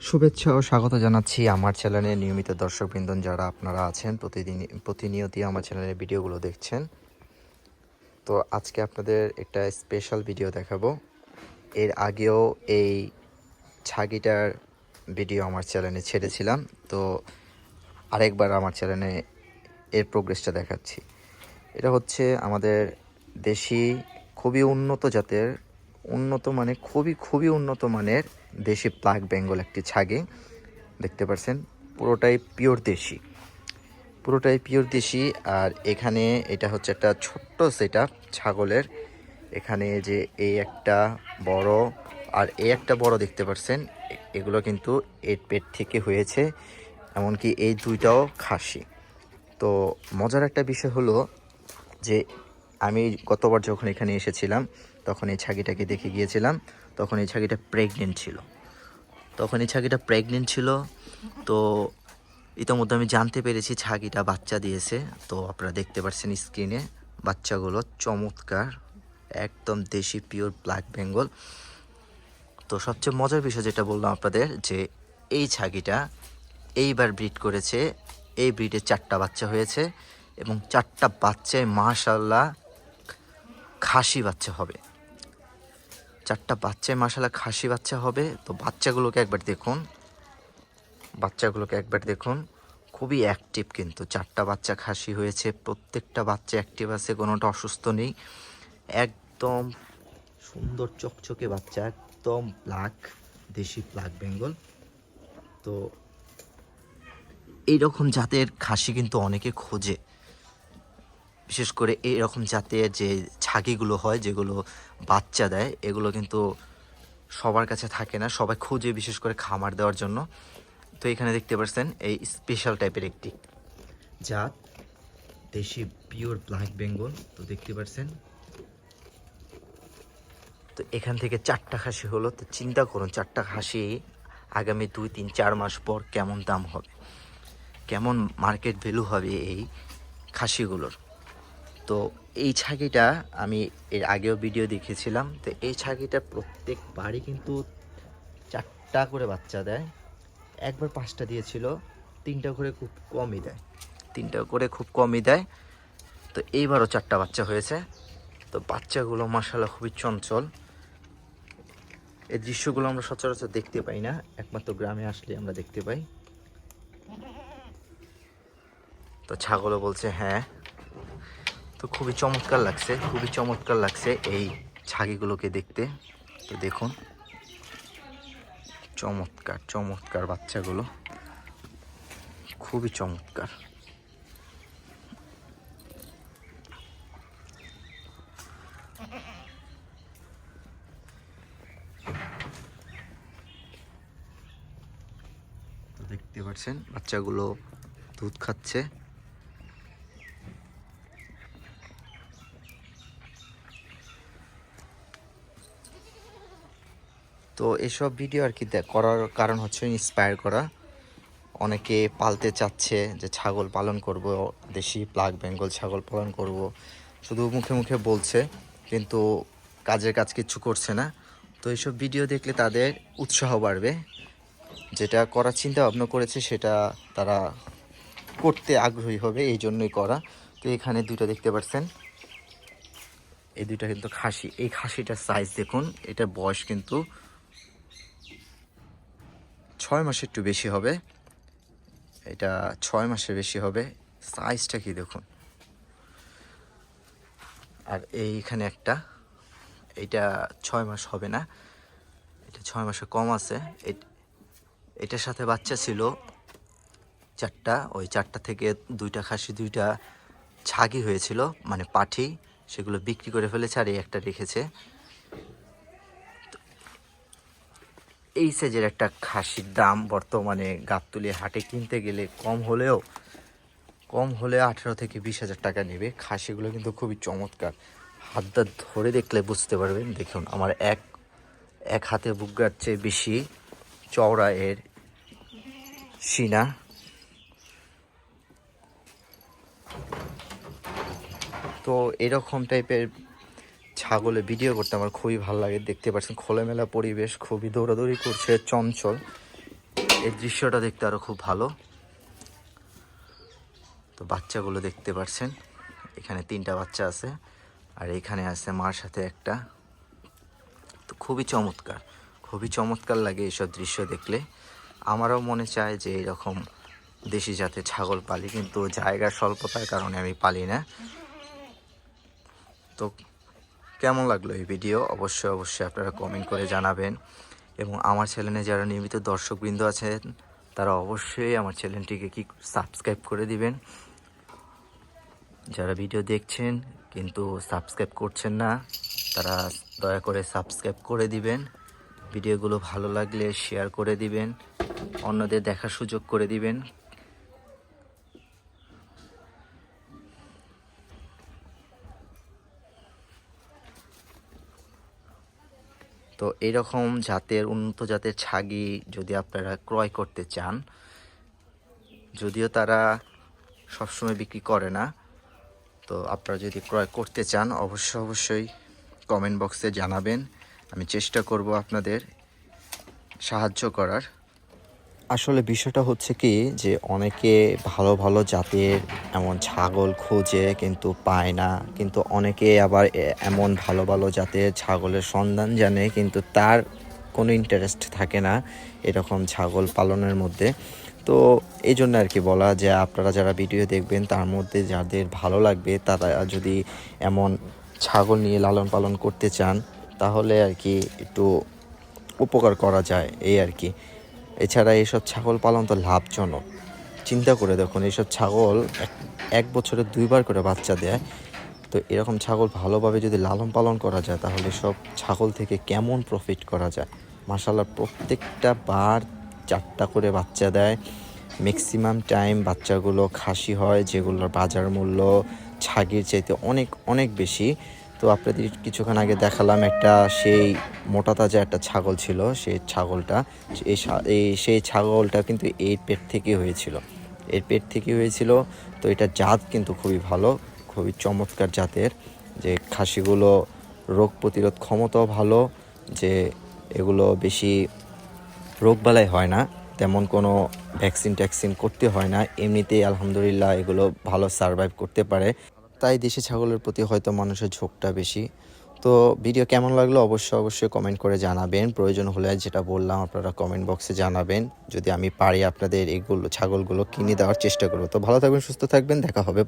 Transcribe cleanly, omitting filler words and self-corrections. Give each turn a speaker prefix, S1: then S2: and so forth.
S1: শুভেচ্ছা ও স্বাগত জানাচ্ছি আমার চ্যানেলে নিয়মিত দর্শকবৃন্দ যারা আপনারা আছেন প্রতিনিয়তই আমার চ্যানেলের ভিডিওগুলো দেখছেন। তো আজকে আপনাদের একটা স্পেশাল ভিডিও দেখাবো। এর আগেও এই ছাগিটার ভিডিও আমার চ্যানেলে ছেড়েছিলাম, তো আরেকবার আমার চ্যানেলে এর প্রোগ্রেসটা দেখাচ্ছি। এটা হচ্ছে আমাদের দেশি খুবই উন্নত জাতের খুবই উন্নত মানের দেশি ব্ল্যাক বেঙ্গল একটি ছাগি। দেখতে পাচ্ছেন পুরোটাই পিওর দেশি। আর এখানে এটা হচ্ছে একটা ছোট্ট সেটআপ ছাগলের। এখানে যে এই একটা বড় আর এই একটা বড় দেখতে পাচ্ছেন, এগুলো কিন্তু এর পেট থেকে হয়েছে, এমনকি এই দুইটাও খাসি। তো মজার একটা বিষয় হলো যে আমি গতবার যখন এখানে এসেছিলাম তখন এই ছাগিটাকে দেখে গিয়েছিলাম, তখন এই ছাগিটা প্রেগনেন্ট ছিল। তো ইতিমধ্যে আমি জানতে পেরেছি ছাগিটা বাচ্চা দিয়েছে। তো আপনারা দেখতে পাচ্ছেন স্ক্রিনে বাচ্চাগুলো চমৎকার, একদম দেশি পিওর ব্ল্যাক বেঙ্গল। তো সবচেয়ে মজার বিষয় যেটা বললাম আপনাদের, যে এই ছাগিটা এইবার ব্রিড করেছে, এই ব্রিডে 4টা বাচ্চা হয়েছে এবং 4টা বাচ্চায় মাশাআল্লাহ খাসি বাচ্চা হবে। 4টা বাচ্চায় মাশাআল্লাহ খাসি বাচ্চা হবে। তো বাচ্চাগুলোকে একবার দেখুন, খুবই অ্যাক্টিভ, কিন্তু 4টা বাচ্চা খাসি হয়েছে, প্রত্যেকটা বাচ্চা অ্যাক্টিভ আছে, কোনোটা অসুস্থ নেই। একদম সুন্দর চকচকে বাচ্চা, একদম দেশি ব্ল্যাক বেঙ্গল। তো এইরকম জাতের খাসি কিন্তু অনেকে খোঁজে, বিশেষ করে এইরকম জাতের যে ছাগিগুলো হয় যেগুলো বাচ্চা দেয়, এগুলো কিন্তু সবার কাছে থাকে না, সবাই খুঁজে, বিশেষ করে খামার দেওয়ার জন্য। তো এখানে দেখতে পাচ্ছেন এই স্পেশাল টাইপের একটি জাত দেশি পিওর ব্ল্যাক বেঙ্গল। তো দেখতে পাচ্ছেন, তো এখান থেকে 4টা খাসি হলো। তো চিন্তা করুন 4টা খাসি আগামী 2-3-4 মাস পর কেমন দাম হবে, কেমন মার্কেট ভ্যালু হবে এই খাসিগুলোর। তো এই ছাগিটা আমি এর আগেও ভিডিও দেখেছিলাম। তো এই ছাগিটা প্রত্যেকবারই কিন্তু 4টা করে বাচ্চা দেয়। একবার 5টা দিয়েছিল, 3টা করে খুব কমই দেয়। তো এইবারও 4টা বাচ্চা হয়েছে। তো বাচ্চাগুলো মাশাআল্লাহ খুবই চঞ্চল। এই দৃশ্যগুলো আমরা সচরাচর দেখতে পাই না, একমাত্র গ্রামে আসলে আমরা দেখতে পাই। তো ছাগলও বলছে হ্যাঁ। তো খুবই চমৎকার লাগছে এই ছাগিগুলোকে দেখতে। তো দেখুন চমৎকার বাচ্চাগুলো, খুবই চমৎকার। তো দেখতে পাচ্ছেন বাচ্চাগুলো দুধ খাচ্ছে। তো এসব ভিডিও আর কি করার কারণ হচ্ছে ইন্সপায়ার করা। অনেকে পালতে চাচ্ছে যে ছাগল পালন করব, দেশি ব্ল্যাক বেঙ্গল ছাগল পালন করব, শুধু মুখে বলছে, কিন্তু কাজের কাজ কিচ্ছু করছে না। তো এইসব ভিডিও দেখলে তাদের উৎসাহ বাড়বে, যেটা করার চিন্তা ভাবনা করেছে সেটা তারা করতে আগ্রহী হবে, এই জন্যই করা। তো এখানে দুটো দেখতে পাচ্ছেন, এই দুইটা কিন্তু খাসি। এই খাসিটার সাইজ দেখুন, এটার বয়স কিন্তু 6 মাসের একটু বেশি হবে, এটা 6 মাসের বেশি হবে। সাইজটা কি দেখুন। আর এইখানে একটা, এটা 6 মাস হবে না, এটা 6 মাসে কম আছে। এটার সাথে বাচ্চা ছিল 4টা, ওই 4টা থেকে 2টা খাসি 2টা ছাগি হয়েছিল, মানে পাঠি, সেগুলো বিক্রি করে ফেলেছে, আর এই একটা রেখেছে। এই সাইজের একটা খাসির দাম বর্তমানে গাবতলী হাটে কিনতে গেলে কম হলেও 18 থেকে 20 হাজার টাকা নেবে। খাসিগুলো কিন্তু খুবই চমৎকার, হাতটা ধরে দেখলে বুঝতে পারবেন। দেখুন আমার এক হাতে বুকগার চেয়ে বেশি চওড়া এর সিনা। তো এরকম টাইপের ছাগলের ভিডিও করতে আমার খুবই ভালো লাগে। দেখতে পাচ্ছেন খোলামেলা পরিবেশ, খুবই দৌড়াদৌড়ি করছে, চঞ্চল। এই দৃশ্যটা দেখতে আরও খুব ভালো। তো বাচ্চাগুলো দেখতে পাচ্ছেন, এখানে 3টা বাচ্চা আছে আর এখানে আছে মার সাথে একটা। তো খুবই চমৎকার লাগে এইসব দৃশ্য দেখলে। আমারও মনে চায় যে এরকম দেশি জাতের ছাগল পালি, কিন্তু জায়গার স্বল্পতার কারণে আমি পালি না। তো কেমন লাগলো এই ভিডিও অবশ্যই আপনারা কমেন্ট করে জানাবেন। এবং আমার চ্যানেলে যারা নিয়মিত দর্শকবৃন্দ আছেন তারা অবশ্যই আমার চ্যানেলটিকে সাবস্ক্রাইব করে দিবেন। যারা ভিডিও দেখছেন কিন্তু সাবস্ক্রাইব করছেন না, তারা দয়া করে সাবস্ক্রাইব করে দিবেন। ভিডিওগুলো ভালো লাগলে শেয়ার করে দিবেন, অন্যদের দেখার সুযোগ করে দিবেন। তো এরকম উন্নত জাতের ছাগি যদি আপনারা ক্রয় করতে চান, যদিও তারা সবসময় বিক্রি করে না, তো আপনারা যদি ক্রয় করতে চান অবশ্যই কমেন্ট বক্সে জানাবেন। আমি চেষ্টা করব আপনাদের সাহায্য করার। আসলে বিষয়টা হচ্ছে কি যে অনেকে ভালো জাতের এমন ছাগল খোঁজে কিন্তু পায় না, কিন্তু অনেকে আবার এমন ভালো জাতের ছাগলের সন্ধান জানে কিন্তু তার কোনো ইন্টারেস্ট থাকে না এরকম ছাগল পালনের মধ্যে। তো এই জন্য আর কি বলা যে আপনারা যারা ভিডিও দেখবেন তার মধ্যে যাদের ভালো লাগবে তারা যদি এমন ছাগল নিয়ে লালন পালন করতে চান তাহলে আর কি একটু উপকার করা যায় এই আর কি। এছাড়া এইসব ছাগল পালন তো লাভজনক। চিন্তা করে দেখুন, এইসব ছাগল এক বছরে 2বার করে বাচ্চা দেয়। তো এরকম ছাগল ভালোভাবে যদি লালন পালন করা যায় তাহলে সব ছাগল থেকে কেমন প্রফিট করা যায়। মাশাআল্লাহ, প্রত্যেকটা বার 4টা করে বাচ্চা দেয়। ম্যাক্সিমাম টাইম বাচ্চাগুলো খাসি হয়, যেগুলোর বাজার মূল্য ছাগির চাইতে অনেক বেশি। তো আপনাদের কিছুক্ষণ আগে দেখালাম একটা সেই মোটা তাজা একটা ছাগল ছিল, সেই ছাগলটা সেই ছাগলটা কিন্তু এর পেট থেকে হয়েছিল। তো এটা জাত কিন্তু খুবই ভালো, খুবই চমৎকার জাতের, যে খাসিগুলো রোগ প্রতিরোধ ক্ষমতাও ভালো, যে এগুলো বেশি রোগবালাই হয় না, তেমন কোনো ভ্যাকসিন করতে হয় না, এমনিতেই আলহামদুলিল্লাহ এগুলো ভালো সারভাইভ করতে পারে। তাই দেশি ছাগলের প্রতি হয়তো মানুষের ঝোঁকটা বেশি। তো ভিডিও কেমন লাগলো অবশ্যই কমেন্ট করে জানাবেন। প্রয়োজন হলে যেটা বললাম আপনারা কমেন্ট বক্সে জানাবেন, যদি আমি পারি আপনাদের ছাগলগুলো কিনে দেওয়ার চেষ্টা করব। তো ভালো থাকবেন, সুস্থ থাকবেন, দেখা হবে।